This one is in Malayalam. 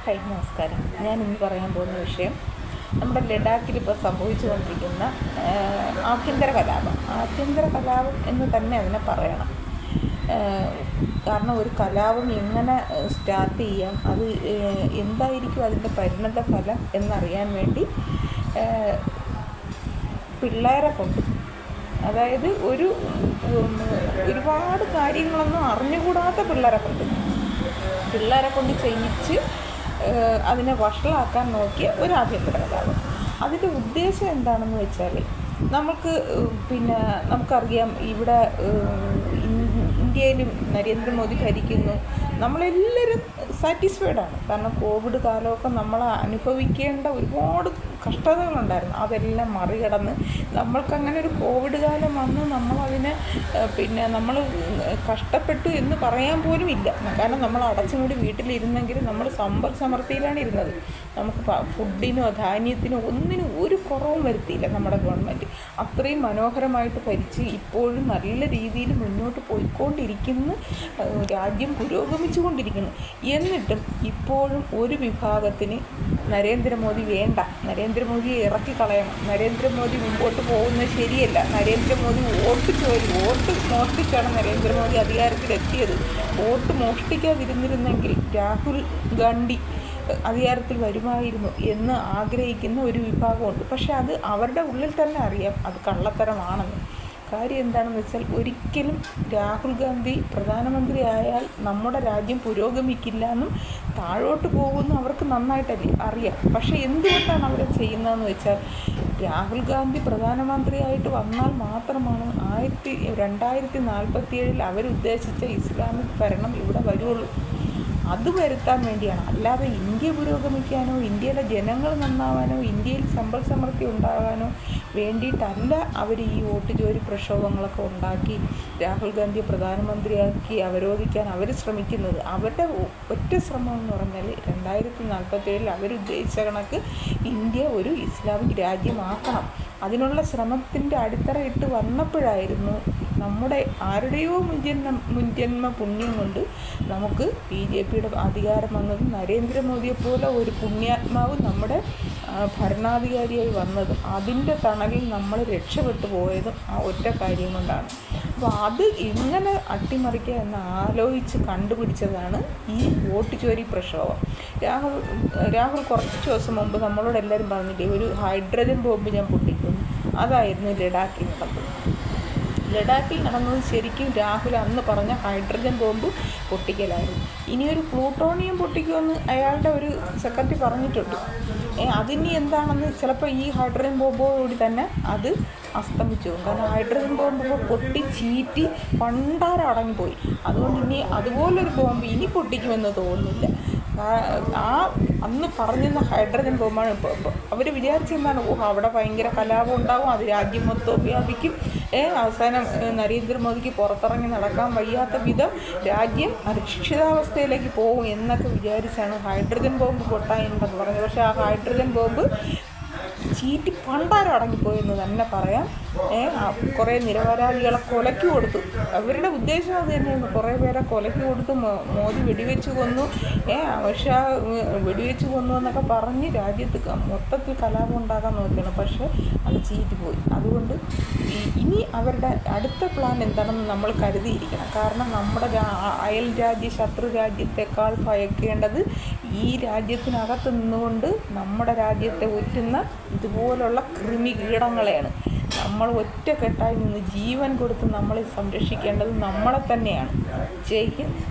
ഹായ് നമസ്കാരം. ഞാൻ ഇന്ന് പറയാൻ പോകുന്ന വിഷയം നമ്മുടെ ലഡാക്കിൽ ഇപ്പോൾ സംഭവിച്ചുകൊണ്ടിരിക്കുന്ന ആഭ്യന്തര കലാപം എന്ന് തന്നെ അതിനെ പറയണം. കാരണം ഒരു കലാപം എങ്ങനെ സ്റ്റാർട്ട് ചെയ്യാം, അത് എന്തായിരിക്കും അതിൻ്റെ പരിണത ഫലം എന്നറിയാൻ വേണ്ടി പിള്ളേരെ കൊണ്ട്, അതായത് ഒരുപാട് കാര്യങ്ങളൊന്നും അറിഞ്ഞുകൂടാത്ത പിള്ളേരെ കൊണ്ട് ചെയ്യിച്ച് അതിനെ വഷളാക്കാൻ നോക്കിയ ഒരു ആഭ്യന്തര കലാപം. അതിൻ്റെ ഉദ്ദേശം എന്താണെന്ന് വെച്ചാൽ, നമുക്കറിയാം ഇവിടെ ഇന്ത്യയിലും നരേന്ദ്രമോദി ഭരിക്കുന്നു. നമ്മളെല്ലാവരും സാറ്റിസ്ഫൈഡാണ്. കാരണം കോവിഡ് കാലമൊക്കെ നമ്മൾ അനുഭവിക്കേണ്ട ഒരുപാട് കഷ്ടതകളുണ്ടായിരുന്നു. അതെല്ലാം മറികടന്ന് നമ്മൾക്കങ്ങനെ ഒരു കോവിഡ് കാലം വന്ന് നമ്മളതിനെ നമ്മൾ കഷ്ടപ്പെട്ടു എന്ന് പറയാൻ പോലും ഇല്ല. കാരണം നമ്മൾ അടച്ചുകൂടി വീട്ടിലിരുന്നെങ്കിൽ നമ്മൾ സമ്പൽ സമൃദ്ധിയിലാണ് ഇരുന്നത്. നമുക്ക് ഫുഡിനോ ധാന്യത്തിനോ ഒന്നിനും ഒരു കുറവും വരുത്തിയില്ല നമ്മുടെ ഗവൺമെൻറ്. അത്രയും മനോഹരമായിട്ട് ഭരിച്ച് ഇപ്പോഴും നല്ല രീതിയിൽ മുന്നോട്ട് പോയിക്കൊണ്ടിരിക്കുന്നു. രാജ്യം പുരോഗമിച്ചുകൊണ്ടിരിക്കുന്നു. എന്നിട്ടും ഇപ്പോഴും ഒരു വിഭാഗത്തിന് നരേന്ദ്രമോദി വേണ്ട, നരേന്ദ്രമോദിയെ ഇറക്കിക്കളയണം, നരേന്ദ്രമോദി മുമ്പോട്ട് പോകുന്നത് ശരിയല്ല, നരേന്ദ്രമോദി വോട്ട് മോഷ്ടിച്ചാണ് നരേന്ദ്രമോദി അധികാരത്തിലെത്തിയത്. വോട്ട് മോഷ്ടിക്കാതിരുന്നിരുന്നെങ്കിൽ രാഹുൽ ഗാന്ധി അധികാരത്തിൽ വരുമായിരുന്നു എന്ന് ആഗ്രഹിക്കുന്ന ഒരു വിഭാഗമുണ്ട്. പക്ഷെ അത് അവരുടെ ഉള്ളിൽ തന്നെ അറിയാം അത് കള്ളത്തരമാണെന്ന്. കാര്യം എന്താണെന്ന് വെച്ചാൽ, ഒരിക്കലും രാഹുൽ ഗാന്ധി പ്രധാനമന്ത്രി ആയാൽ നമ്മുടെ രാജ്യം പുരോഗമിക്കില്ല എന്നും താഴോട്ട് പോകുമെന്ന് അവർക്ക് നന്നായിട്ടല്ലേ അറിയാം. പക്ഷേ എന്തുകൊണ്ടാണ് അവർ ചെയ്യുന്നതെന്ന് വെച്ചാൽ, രാഹുൽ ഗാന്ധി പ്രധാനമന്ത്രിയായിട്ട് വന്നാൽ മാത്രമാണ് 2047 അവരുദ്ദേശിച്ച ഇസ്ലാമിക് ഭരണം ഇവിടെ വരുള്ളൂ. അത് വരുത്താൻ വേണ്ടിയാണ്. അല്ലാതെ ഇന്ത്യ പുരോഗമിക്കാനോ ഇന്ത്യയിലെ ജനങ്ങൾ നന്നാവാനോ ഇന്ത്യയിൽ സമ്പൽ സമൃദ്ധി ഉണ്ടാകാനോ വേണ്ടിയിട്ടല്ല അവർ ഈ വോട്ട് ചോരി പ്രക്ഷോഭങ്ങളൊക്കെ ഉണ്ടാക്കി രാഹുൽ ഗാന്ധിയെ പ്രധാനമന്ത്രിയാക്കി അവരോധിക്കാൻ അവർ ശ്രമിക്കുന്നത്. അവരുടെ ഒറ്റ ശ്രമം എന്ന് പറഞ്ഞാൽ 2047 അവരുദ്ദേശിച്ച കണക്ക് ഇന്ത്യ ഒരു ഇസ്ലാമിക് രാജ്യമാക്കണം. അതിനുള്ള ശ്രമത്തിൻ്റെ അടിത്തറ ഇട്ട് വന്നപ്പോഴായിരുന്നു നമ്മുടെ ആരുടെയോ മുൻജന്മ പുണ്യം കൊണ്ട് നമുക്ക് BJPയുടെ അധികാരം വന്നതും നരേന്ദ്രമോദിയെപ്പോലെ ഒരു പുണ്യാത്മാവ് നമ്മുടെ ഭരണാധികാരിയായി വന്നതും അതിൻ്റെ തണലിൽ നമ്മൾ രക്ഷപ്പെട്ടു പോയതും ആ ഒറ്റ കാര്യം കൊണ്ടാണ്. അപ്പോൾ അത് എങ്ങനെ അട്ടിമറിക്കുക എന്ന് ആലോചിച്ച് കണ്ടുപിടിച്ചതാണ് ഈ വോട്ട് ചോരി പ്രക്ഷോഭം. രാഹുൽ കുറച്ച് ദിവസം മുമ്പ് നമ്മളോട് എല്ലാവരും പറഞ്ഞില്ലേ, ഒരു ഹൈഡ്രജൻ ബോംബ് ഞാൻ പൊട്ടിക്കുന്നു. അതായിരുന്നു ലഡാക്കിൽ നടന്നത്. ശരിക്കും രാഹുൽ അന്ന് പറഞ്ഞ ഹൈഡ്രജൻ ബോംബ് പൊട്ടിക്കലായിരുന്നു. ഇനിയൊരു പ്ലൂട്ടോണിയം പൊട്ടിക്കുമെന്ന് അയാളുടെ ഒരു സെക്രട്ടറി പറഞ്ഞിട്ടുണ്ട്. അതിനി എന്താണെന്ന് ചിലപ്പോൾ ഈ ഹൈഡ്രജൻ ബോംബോടുകൂടി തന്നെ അത് അസ്തമിച്ചു പോകും. കാരണം ഹൈഡ്രജൻ ബോംബ് പൊട്ടി ചീറ്റി പണ്ടാരം അടങ്ങിപ്പോയി. അതുകൊണ്ട് ഇനി അതുപോലൊരു ബോംബ് ഇനി പൊട്ടിക്കുമെന്ന് തോന്നുന്നില്ല. അന്ന് പറഞ്ഞിരുന്ന ഹൈഡ്രജൻ ബോംബാണ് ഇപ്പോൾ. അവർ വിചാരിച്ചെന്താണ്, അവിടെ ഭയങ്കര കലാപം ഉണ്ടാകും, അത് രാജ്യം മൊത്തം വ്യാപിക്കും, അവസാനം നരേന്ദ്രമോദിക്ക് പുറത്തിറങ്ങി നടക്കാൻ വയ്യാത്ത വിധം രാജ്യം അരക്ഷിതാവസ്ഥയിലേക്ക് പോകും എന്നൊക്കെ വിചാരിച്ചാണ് ഹൈഡ്രജൻ ബോംബ് പൊട്ടാനുണ്ടെന്ന് പറഞ്ഞത്. പക്ഷേ ആ ഹൈഡ്രജൻ ബോംബ് ചീറ്റി പണ്ടാരം അടങ്ങിപ്പോയെന്ന് തന്നെ പറയാം. കുറേ നിരപരാധികളെ കൊലയ്ക്ക് കൊടുത്തു. അവരുടെ ഉദ്ദേശം അത് തന്നെയായിരുന്നു. കുറേ പേരെ കൊലയ്ക്ക് കൊടുത്തു. മോദി വെടിവെച്ച് കൊന്നു, അമിത്ഷാ വെടിവെച്ച് കൊന്നു എന്നൊക്കെ പറഞ്ഞ് രാജ്യത്ത് മൊത്തത്തിൽ കലാപം ഉണ്ടാകാൻ നോക്കിയാണ്. പക്ഷേ അത് ചീറ്റിപ്പോയി. അതുകൊണ്ട് ഇനി അവരുടെ അടുത്ത പ്ലാൻ എന്താണെന്ന് നമ്മൾ കരുതിയിരിക്കണം. കാരണം നമ്മുടെ അയൽ ശത്രു രാജ്യത്തെക്കാൾ ഭയക്കേണ്ടത് ഈ രാജ്യത്തിനകത്ത് നിന്നുകൊണ്ട് നമ്മുടെ രാജ്യത്തെ ഒറ്റുന്ന ഇതുപോലുള്ള കീടങ്ങളെയാണ്. നമ്മൾ ഒറ്റക്കെട്ടായി നിന്ന് ജീവൻ കൊടുത്ത് നമ്മളെ സംരക്ഷിക്കേണ്ടത് നമ്മളെ തന്നെയാണ്. ജയ് ഹിന്ദ്.